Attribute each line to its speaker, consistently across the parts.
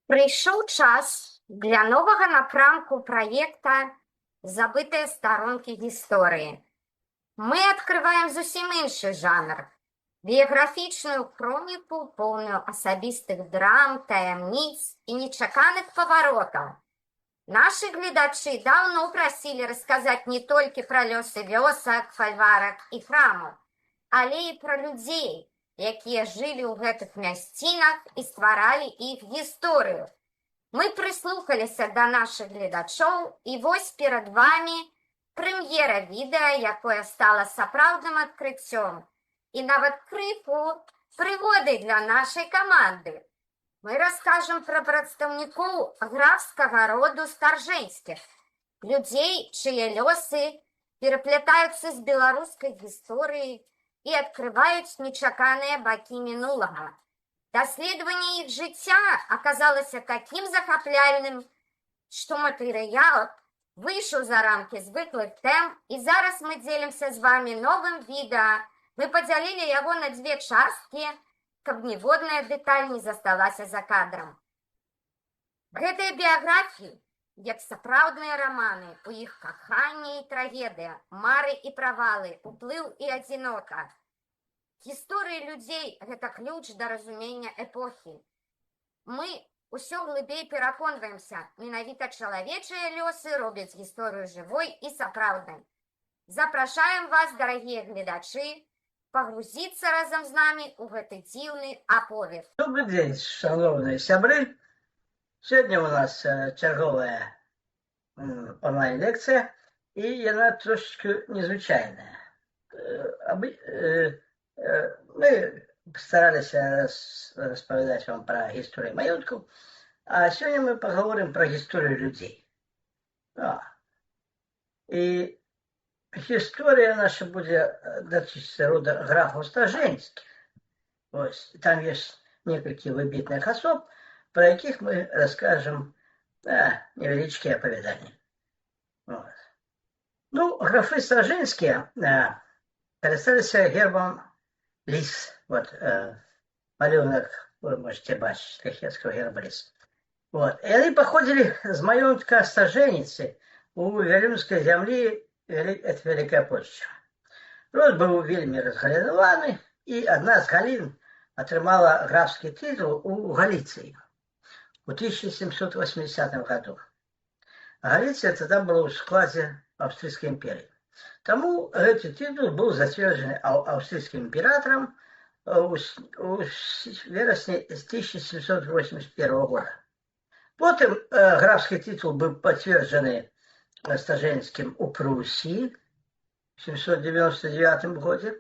Speaker 1: Прыйшоў час для новага напрамку праекта «Забытыя старонкі гісторыі». Мы адкрываем зусім іншы жанр. Біяграфічную хроніку, поўную асабістых драм, таямніц і нечаканых паваротаў. Нашы гледачы даўно прасілі расказаць не толькі пра лёсы вёсак, фальварак і храмаў, але і пра людзей, якія жылі ў гэтых мясцінах і стваралі іх гісторыю. Мы прыслухаліся да нашых гледачоў, і вось перад вамі прэм'ера відэа, якое стала сапраўдным адкрыццём і нават крыху прыгодай для нашай каманды. Мы раскажам пра прадстаўнікоў графскага роду Старжэнскіх, людзей, чые лёсы пераплятаюцца з беларускай гісторыяй і адкрываюць нечаканыя бакі мінулага. Даследаванне іх жыцця аказалася такім захапляльным, што матэрыял выйшаў за рамкі звыклых тэм, і зараз мы дзелімся з вамі новым відэа. Мы падзялілі яго на дзве часткі, каб ніводная дэталь не засталася за кадрам. Гэтыя біяграфіі, як сапраўдныя раманы, у іх каханне і трагедыя, мары і правалы, уплыў і адзінота. Гісторыі людзей – гэта ключ да разумення эпохі. Мы ўсё глыбей пераконваемся, менавіта чалавечыя лёсы робяць гісторыю жывой і сапраўднай. Запрашаем вас, дарагія гледачы, пагрузіцца разам з намі ў гэты дзіўны аповед.
Speaker 2: Добрый день, шановные сябры. Сегодня у нас черговая онлайн-лекция, и она трошечки незвычайная. Мы постарались распавядаць вам про историю маёнткаў, а сегодня мы поговорим про историю людей. И история наша будет датычыцца рода графаў Старжэнскіх. Там есть некалькі выбітных особ, про якіх мы расскажем невялічкія апавяданні. Ну, графы Старжэнскія карысталіся гербам лис. Малюнак вы можете бачыць шляхецкага герба лис. Яны паходзілі з маёнтка Старжэніцы у вялюнскай зямлі Вялікая Польшча. Род быў вельмі разгалінаваны, і адна з галін атрымала графскі тытул у Галіцыі у 1780 году. Галіцыя тогда была ў складзе Аўстрыйскай імперіі. Таму гэты тытул быў зацверджаны аўстрыйскім імператарам у верасні 1781 года. Потым графскі тытул быў пацверджаны Старжэнскім у Прусіі в 799 годзе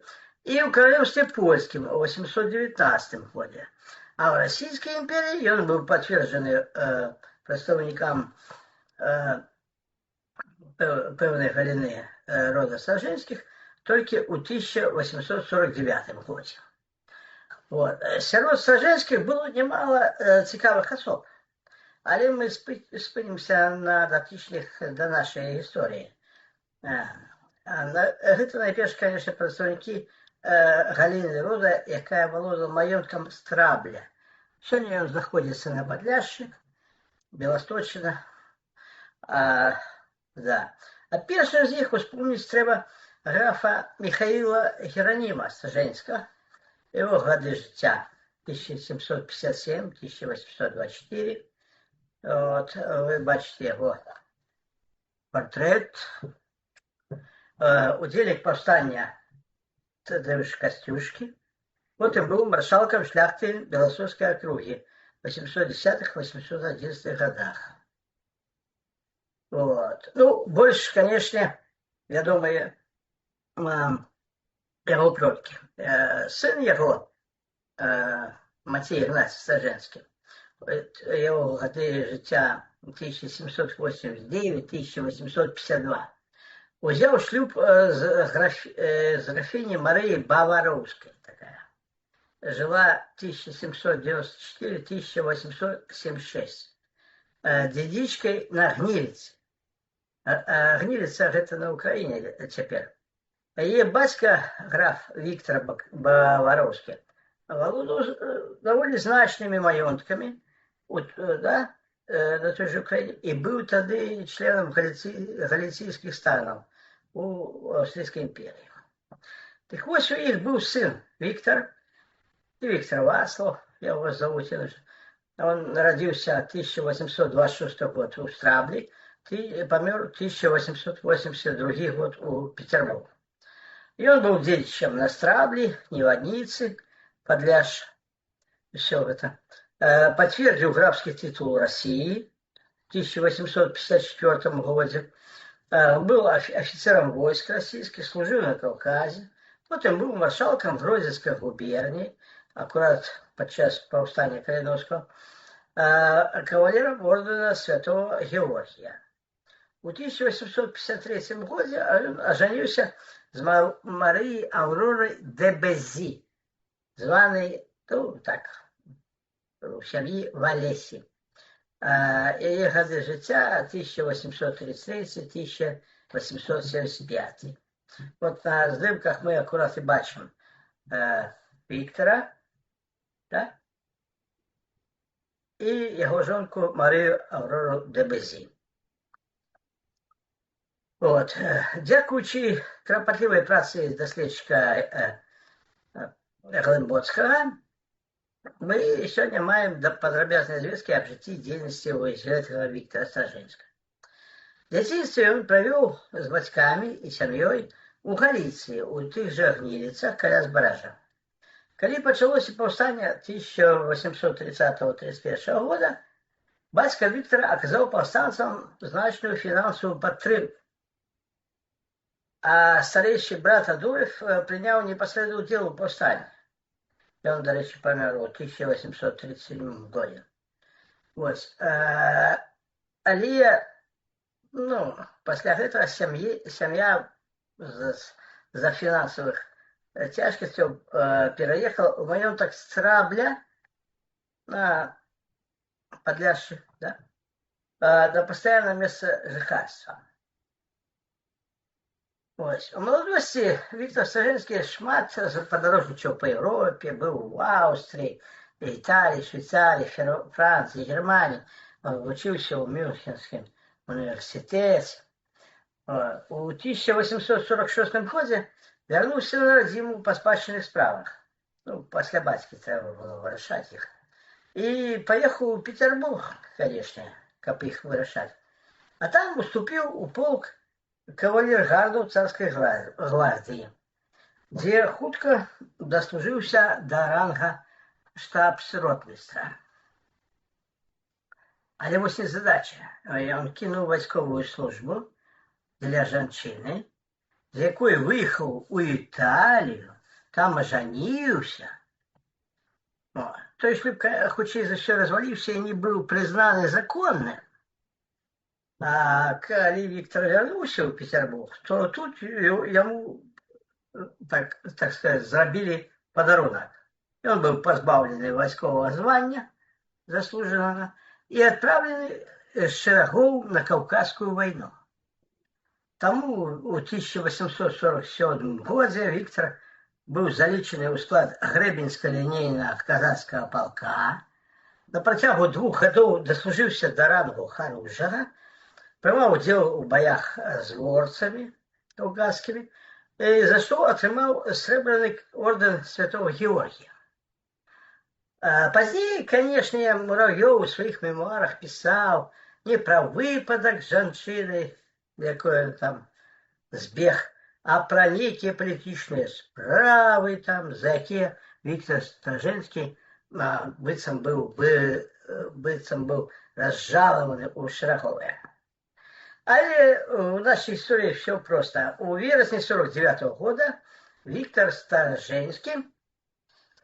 Speaker 2: і ў Каралеўстве Польскім у 819 годзе. А ў Расійскай імперіі ён быў пацверджаны прадстаўнікам пэўнай галіны рода Старжэнскіх толькі ў 1849 годзе. Сярод Старжэнскіх было немало цікавых асоб, але мы спынімся на датычных да нашай гісторыі. Гэта найперш, конечно, прадстаўнікі галіны рода, якая валодала маёнткам Страбля. Сёння ён знаходзіцца на Падляшшы, Беласточчына. А першым з іх успомніць трэба графа Михаіла Гераніма Старжэнскага. Его гады жыцця 1757-1824. Вы бачите его портрет. Удзельнік паўстання Тадеуш Касцюшкі. Потым быў маршалкам шляхты Беласоцкай акругі в 810-811 годах. Ну, больше, конечно, вядомыя яго продкі. Сын яго, Мацей Ігнацій Старжэнскі, его гады жыцця 1789-1852, узяў шлюб з графіняй Марыяй Бавароўскай. Жила 1794-1876. Дзядзічкай на Гніліцы. Гніліца гэта на Украіне цяпер. Яе бацька, граф Віктор Бавароўскі, валодаў даволі значнымі маёнткамі да, на той же Украине, и был тогда членом галицийских станов у Австрийской империи. Так вот, у них был сын Виктор, и Виктор Васлов, я его зовут, он родился в 1826 год в Страбле, помер в 1882 год у Петербурга. И он был дедичем на Страбле, Неводнице, Подляш, все это. Подтвердил графский титул России в 1854 году. Был офицером войск российских, служил на Кавказе. Потом был маршалком Гродзенской губернии, аккурат подчас повстания Калиновского, кавалером ордена Святого Георгия. В 1853 году он оженился с Марией Авророй де Безі, званой, ну так, в сім'ї Валесі. Її годы життя 1833-1875. Вот на здимках ми акурат і бачимо Віктора, да? І його жонку Марію Аврору де Безі. От. Дякуючи кропотливій праці дослідчика Глибоцкого, мы сегодня маем подробязные звестки об житті и деятельности этого Виктора Стражинского. В детстве он провел с батьками и семьей у Галиции, у тих же Гнилицах, каля Збаража. Коли почалося повстання 1830-31 года, батько Виктора оказал повстанцам значную финансовую подтримку, а старейший брат Адольф принял непосредственную удел у повстання. И он, до речі, помер у 1837 году. Вот. Але, ну, після этого сім'я за фінансових тяжкостей переехала в маєток Страбля на Подляшше, да, на постоянное место жительства. Ось. У молодості Віктор Стражинський шмат подорожничав по Європі, був в Австрії, Італії, Швейцарії, Франції, Германії, учився у Мюнхенському університеті. У 1846 году вернувся на родину по спадщинних справах. Ну, після батьки треба було вирішати їх. І поїхав у Петербург, звісно, щоб їх вирішати. А там уступив у полк кавалергардов царской гвардии, где хутко дослужился до ранга штабс-ротмистра. Але вось незадача. Он кинул військовую службу для жанчыны, з якой выехал у Італію, там оженился. То есть, хутчэй за все развалился и не был признан законным. А коли Виктор вернулся в Петербург, то тут ему, так сказать, зробили подарунок. И он был позбавленный войскового звания заслуженного и отправленный с шерагов на Кавказскую войну. Тому в 1847 году Виктор был заличений у склад Гребенсько-лінейного казацкого полка. На протягу 2 годов дослужився до рангу хорунжага, принимал удел в боях с горцами кавказскими, за что отримал сребреный орден Святого Георгия. Позднее, конечно, Муравьев в своих мемуарах писал не про выпадок жанчыны, якой он там збег, а про некие политичные справы, там, за які Виктор Стражинский быццам был разжалованный у Шерахове. Але в нашей истории все просто. У вересня 49 года Виктор Стражинский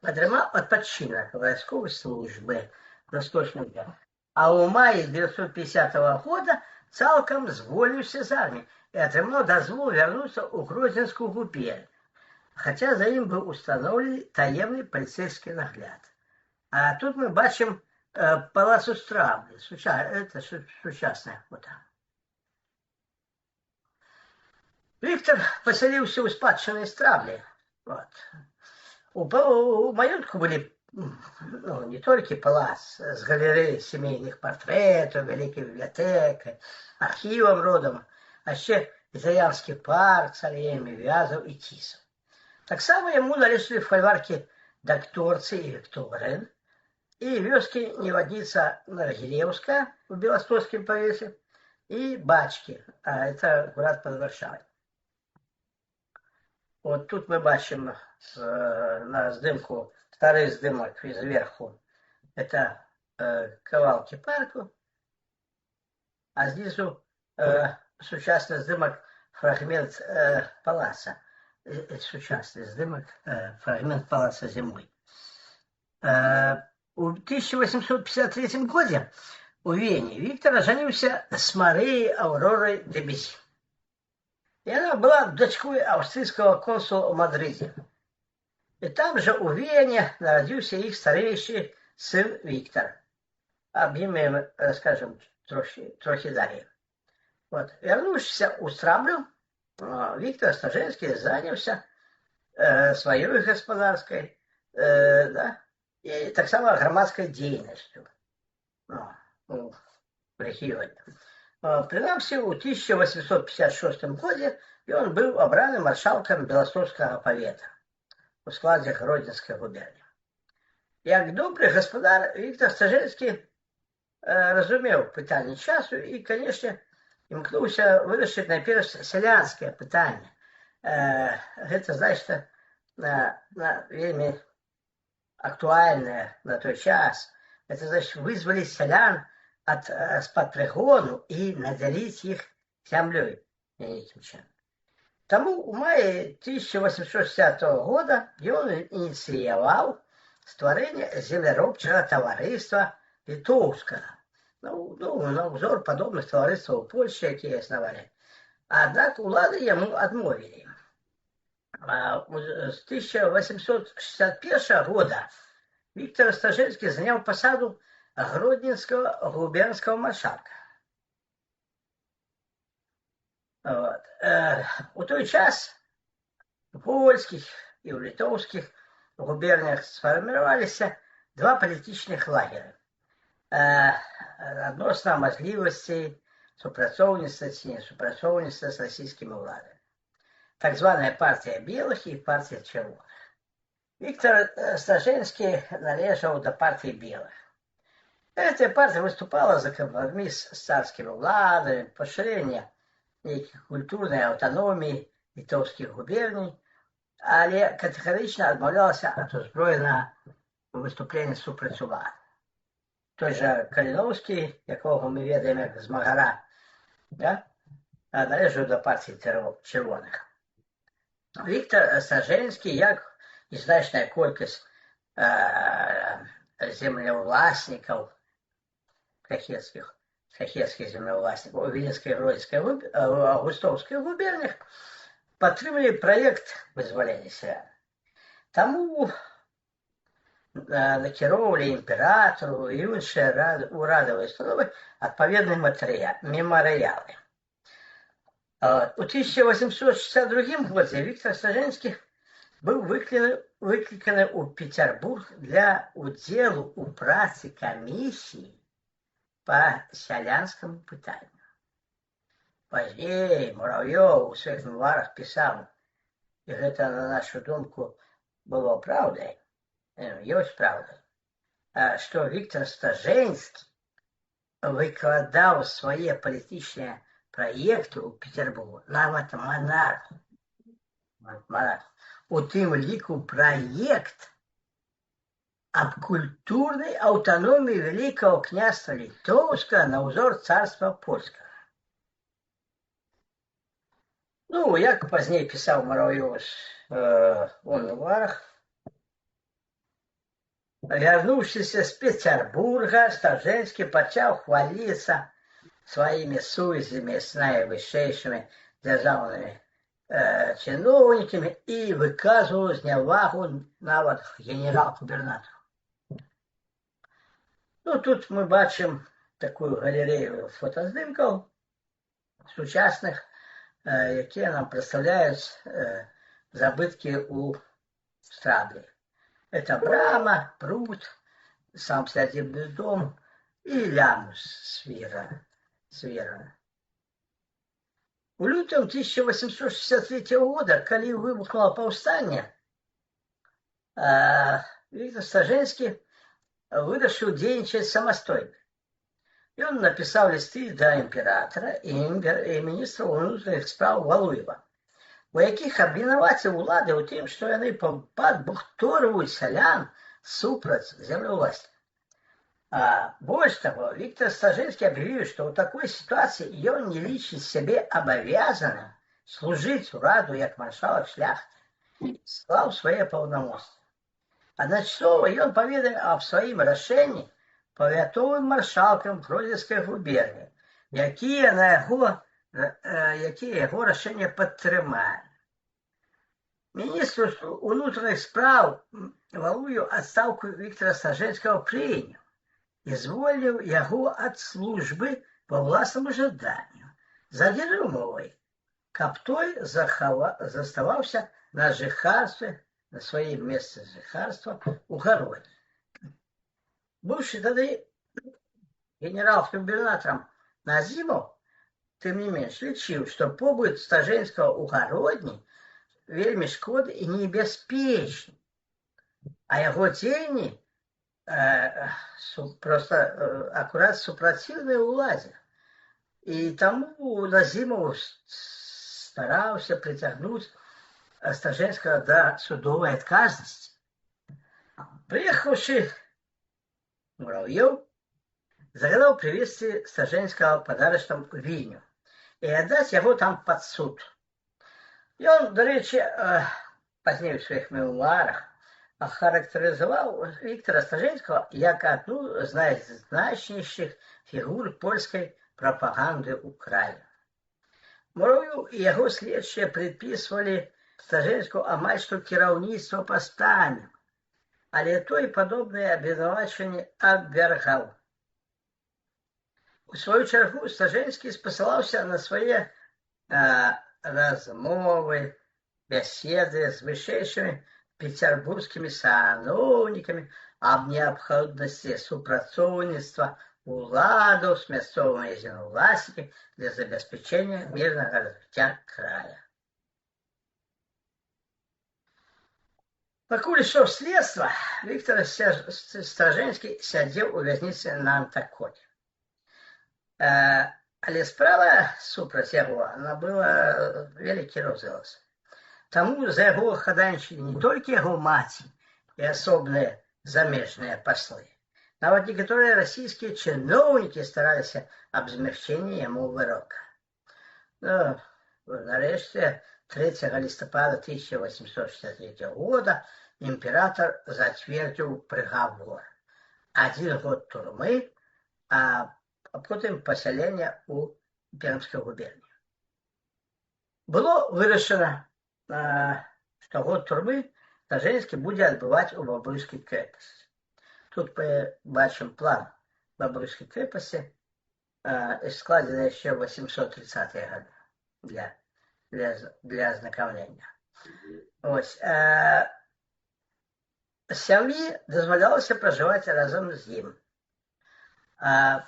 Speaker 2: отримал отпочинок войсковой службы на Восточном дне. А у мая 1950 года цалком зволился з армии и отримал дозвол вернуться у Гродзенскую губернию, хотя за ним был установлен таемный полицейский нагляд. А тут мы бачим палац у Страблі, это сучасное фото. Виктор поселился у спадщины Страблі. Вот. У маёнтку были ну, не толькі палац з галерэяй сямейных партрэтаў, вялікай бібліятэкай, архівам родам, а яшчэ італьянскі парк з алеямі вязаў і цісаў. Таксама яму належалі фальваркі Дакторцы і Вікторын і вёскі Невадніца Наргілеўская у Беластоцкім павесе і Бачкі, а это город под Варшавой. Вот тут мы бачим на здымку старый здымок сверху. Это кавалки парку, а снизу сучасный здымок фрагмент палаца. Сучасный здымок фрагмент палаца зимой. У 1853 году у Вене Виктор оженился с Марией Авророй де Бесси. И она была дочкой австрийского консула в Мадриде. И там же у Вене родился их старейший сын Виктор. Об нем мы расскажем трохи далее. Вот. Вернувшись у Страмблю, Виктор Стажинский занялся своей господарской, да, и так само громадской деятельностью в регионе. Принамсі, у 1856 году он был обраны маршалком Белостocкага павета у складзе Гродзенскай губерні. Як добрый гаспадар, Віктор Стажинский разумеў пытанне часу і, канешне, імкнуўся вырашыць найперш сялянскае пытанне. Гэта, значыць, вельмі актуальнае на той час. Это, значит, вызволить селян от-под пригону и наделить их землей неким чином. Тому у мае 1860 года он инициировал створение землеробчего товариства Литовского. Ну, на узор подобных товариств у Польши, якія основали. Однако улады ему отмовили. С 1861 года Виктор Стажинский занял посаду Гродненского губернского маршалка. Вот. У той час у польских и у литовских губерниях сформировались два политичных лагеря. Адносно мажлівасцей супрацоўніцтва ці не супрацоўніцтва с российскими уладами. Так званая партия белых и партия червоных. Виктор Стажинский належал до партии белых. Эта партия выступала за компромисс с царскими владами, поширение неких культурной автономии литовских губерний, але категорично отмовлялся от узброєного выступления супраць улад. Той же Калиновский, якого мы ведаем як змагара, да? Належав до партії червоних. Віктор Стажинский, як і значна колькість землевластников, кахетских землевластников у Вінницької, Гродзенської, Августовської губернях, підтримали проект визволення селян. Тому накіровували імператору і інші урадові установи відповідні меморіали. У 1862 году Виктор Стажинский был выкликаны у Петербург для удела у працы комиссии по селянскому пытанию. Позднее Муравьев у своих мемуарах писал, и это на нашу думку было правдой, есть правдой, что Виктор Стажинский выкладывал свои политические проекты у Петербурга, нават монарху. У тым ліку проект об культурной автономии Великого княжества Литовского на узор царства Польского. Ну, як позднее писал Муравьев у мемуарах, вернувшись с Петербурга, Стажинский начал хвалиться своими сувязями с наивысшейшими державными чиновниками и выказывал зневагу нават генерал-губернатору. Ну, тут мы бачим такую галерею фотоздымков сучасных, якія нам представляют забытки у Страблі. Это брама, пруд, сам сядебный дом и лямус свера. У лютым 1863 года, калі выбухнуло паўстанне, Віктор Стажэнскі вырашыў дзейнічаць самастойна. Ён напісаў лісты да імператара і міністра ўнутраных спраў Валуева, у якіх абвінаваціў улады ў тым, што яны падбухторваюць сялян супраць землеўласці. Больш таго, Віктор Стажэнскі аб'явіў, што ў такой сітуацыі ён не лічыць сябе абавязаным служыць ураду як маршалак шляхты, склаў свае паўнамоцтвы. Адначасова ён паведаміў аб сваім рашэнні павятовым маршалкам Гродзенскай губерніі, якія яго рашэнне падтрымалі. Міністр унутраных спраў Валуеў адстаўку Віктора Стажэнскага прыняў і звольніў яго ад службы па ўласнаму жаданню за адзінай умовай, каб той заставаўся на жыхарстве, на сваім месцы жыхарства у Гародні. Быўшы тады генерал-губернатарам Назімаў, тым не менш, лічыў, што побыт Стажэнскага ў Гародні вельмі шкодны і небяспечны, а яго дзеянні проста акурат супраціўныя ўладзе. І таму Назімаў стараўся прыцягнуць Стажэнскага да судовай адказнасці. Прыехаўшы Мурав'ёў, загадаў прывезці Стажэнскага пад арыштам у Вільню і аддаць яго там пад суд. Ён, дарэчы, пазней у сваіх мемуарах ахарактарызаваў Віктора Стажэнскага як адну з найзначнейшых фігур польскай прапаганды ў краі. Мурав'ёў і яго следчыя прыпісвалі Стажэнскаму амаль што кіраўніцтва паўстаннем, але той падобныя абвінавачванні абвяргаў. У сваю чаргу Стажэнскі спасылаўся на свае размовы, бяседы з вышэйшымі пецярбургскімі сановнікамі аб неабходнасці супрацоўніцтва уладаў з мясцовымі землеўласнікамі для забеспячэння мірнага развіцця края. Пакуль ішоў следства, Віктор Стажэнскі сядзеў у вязніцы на Антаконе. Але справа супраць яго набыла вялікі розгалас. Таму за яго хадайнічалі не толькі яго маці і асобныя замежныя паслы. Нават некаторыя расійскія чыноўнікі стараліся аб змягчэнні яму вырока. Нарэшце, 3 лістапада 1863 года імператар зацвердзіў прыгавор. 1 год турмы, а потым пасялення ў Пермскай губерніі. Было вырашана, што год турмы Стажэнскі будзе адбываць у Бабруйскай крэпасці. Тут бачым план Бабруйскай крэпасці, складзены яшчэ ў 830-е гады для азнакамлення. Сям'і дазвалялася пражываць разам з ім.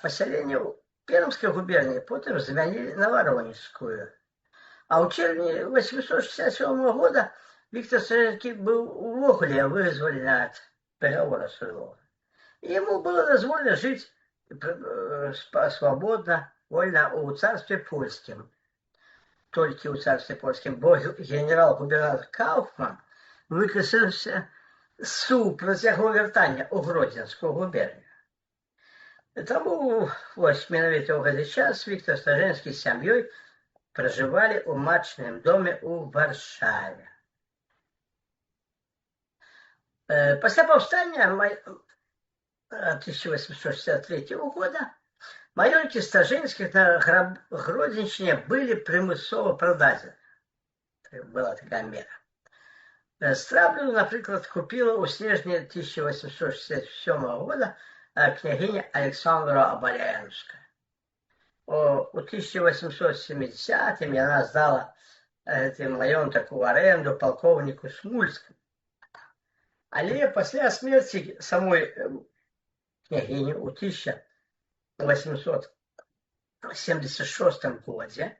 Speaker 2: Пасяленне ў Пермскай губерніі потым замянілі на Варонежскую. А ў чэрвені 1867 года Віктор Стажэнскі быў увогуле вызвалены ад прыгавора судовага. Яму было дазволена жыць свабодна, вольна ў царстве польскім. Толькі ў царстве польскім, бо генерал-губернатар Кауфман выказаўся супраць яго вяртання ў Гродзенскую губернію. Таму менавіта ў гэты час Віктор Стажэнскі з сям'ёй пражывалі ў матчным доме ў Варшаве. Пасля паўстання 1863 года маёнткі Стажэнскіх на Гродзеншчыне былі прымусова прададзены. Была такая мера. Страблю, напрыклад, купіла ў снежні 1867 года княгиня Александра Оболенская. У 1870-м яна здала гэты маёнтак у аренду палкоўніку Смульскаму. Але пасля смерці самой княгіні ў 1876 годзе,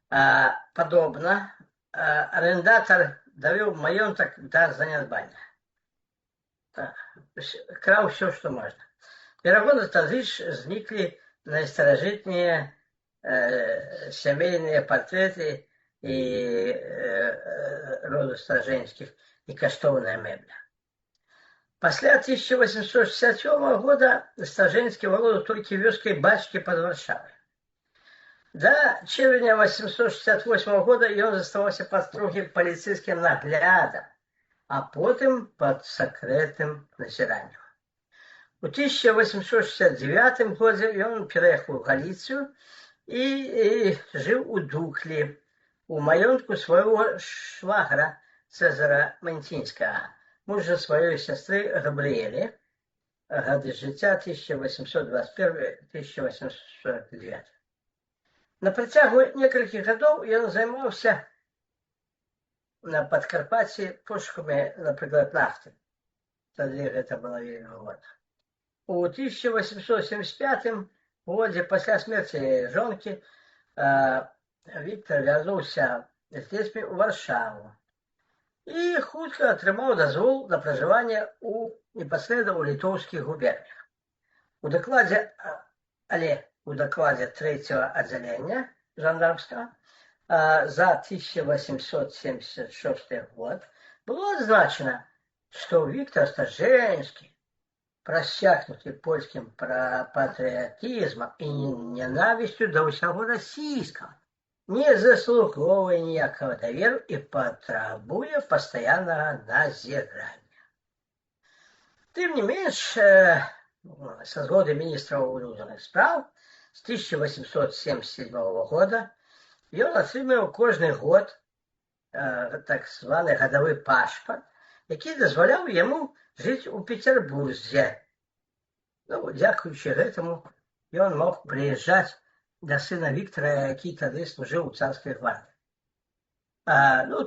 Speaker 2: падобна, арендатар давёў маёнтак да занядбання. Краў ўсё, што можна. Верагодна, тады ж зніклі найстаражытныя сямейныя партрэты і роду Старжэнскіх і каштоўная мэбля. Пасля 1867 года Старжэнскі валодаў толькі вёскай бацькі пад Варшавай. Да чэрвеня 1868 года ён заставаўся пад строгім паліцэйскім наглядам, а потым пад сакрэтным назіраннем. У 1869 годзе ён пераехаў у Галіцыю і жыў у Дуклі, у маёнтку свайго швагра Цэзара Манцінскага, мужа сваёй сястры Габрыэлі, гады жыцця 1821-1849. На працягу некалькіх гадоў ён займаўся на Падкарпатці пошукамі, напрыклад, нафты. Тады гэта было вельмі выгодна. У 1875 годзе пасля смерці жонкі Віктар вярнуўся з дзецьмі ў Варшаву і хутка атрымаў дазвол на пражыванне непасрэдна ў літоўскіх губернях. У дакладзе 3-го аддзялення жандармскага за 1876 год было адзначана, што Віктар Старжэнскі, прасякнуты польскім патрыятызмам і нянавісцю да ўсяго расійскага, не заслугоўвае ніякага даверу і патрабуе пастаяннага назірання. Тым не менш, са згоды міністраў унутраных спраў з 1877 года ён атрымаў кожны год так званы гадавы пашпарт, які дазваляў яму жыць у Петербурзе. Дзякуючы гэтаму ён мог прыязджаць да сына Віктара, які тады служыў у царскай гвардыі.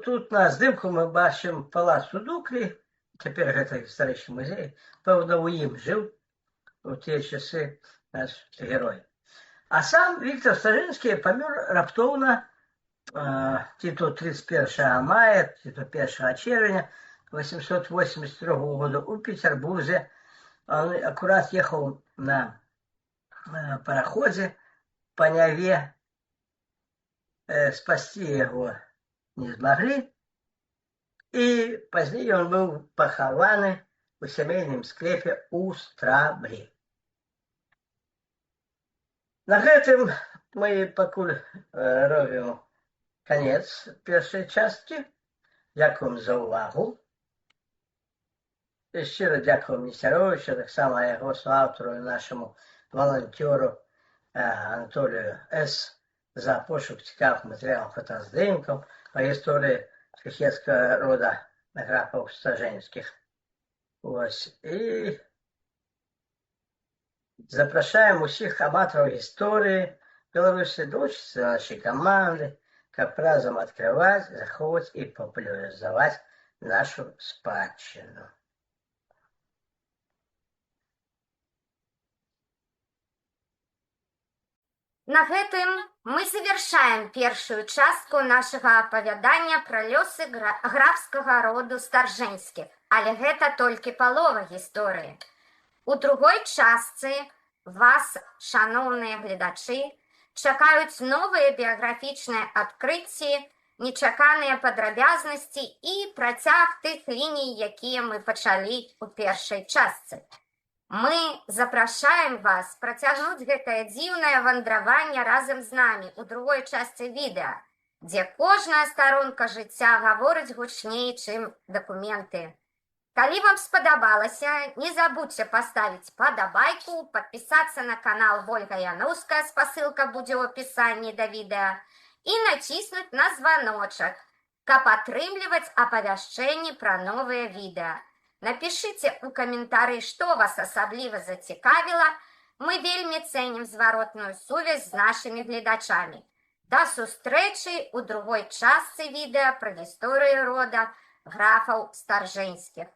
Speaker 2: Тут на здымку мы бачым палац у Дуклі, цяпер гэта гістарычны музей, пэўна, у ім жыў у тыя часы наш герой. А сам Віктар Старжэнскі памёр раптоўна, ці то 31 мая, ці то 1 чэрвеня 1882 года у Петербурзе. Он акурат ехаў на параходзе па Няве, спасці яго не змаглі, і пазней ён быў пахаваны у сямейным склепе ў Страблі. На гэтым мы пакуль робім канец першай часткі. Дзякуем за ўвагу. Шчыра дзякуем Несцяровічу, таксама яго суаўтару і нашаму валанцёру Анатолію С. за пошук цікавых матэрыялаў фотаздымкаў па гісторыі шляхецкага рода графаў Старжэнскіх. І запрашаем усіх аматараў гісторыі Беларусі долучыцца да нашай каманды, каб разам адкрываць, захоўваць і папулярызаваць нашу спадчыну.
Speaker 1: На гэтым мы завершаем першую частку нашага апавядання пра лёсы графскага роду Старжэнскіх, але гэта толькі палова гісторыі. У другой частцы вас, шаноўныя гледачы, чакаюць новыя біяграфічныя адкрыцці, нечаканыя падрабязнасці і працяг тых ліній, якія мы пачалі ў першай частцы. Мы запрашаем вас працягнуць гэтае дзіўнае вандраванне разам з намі ў другой частцы відэа, дзе кожная старонка жыцця гаворыць гучней, чым дакументы. Калі вам спадабалася, не забудзьце паставіць падабайку, падпісацца на канал Вольга Яноўская, спасылка будзе ў апісанні да відэа, і націснуць на званочак, каб атрымліваць апавяшчэнні пра новыя відэа. Напішыце ў каментары, што вас асабліва зацікавіла. Мы вельмі цэнім зваротную сувязь з нашымі гледачамі. Да сустрэчы ў другой частцы відэа пра гісторыю рода графаў Старжэнскіх.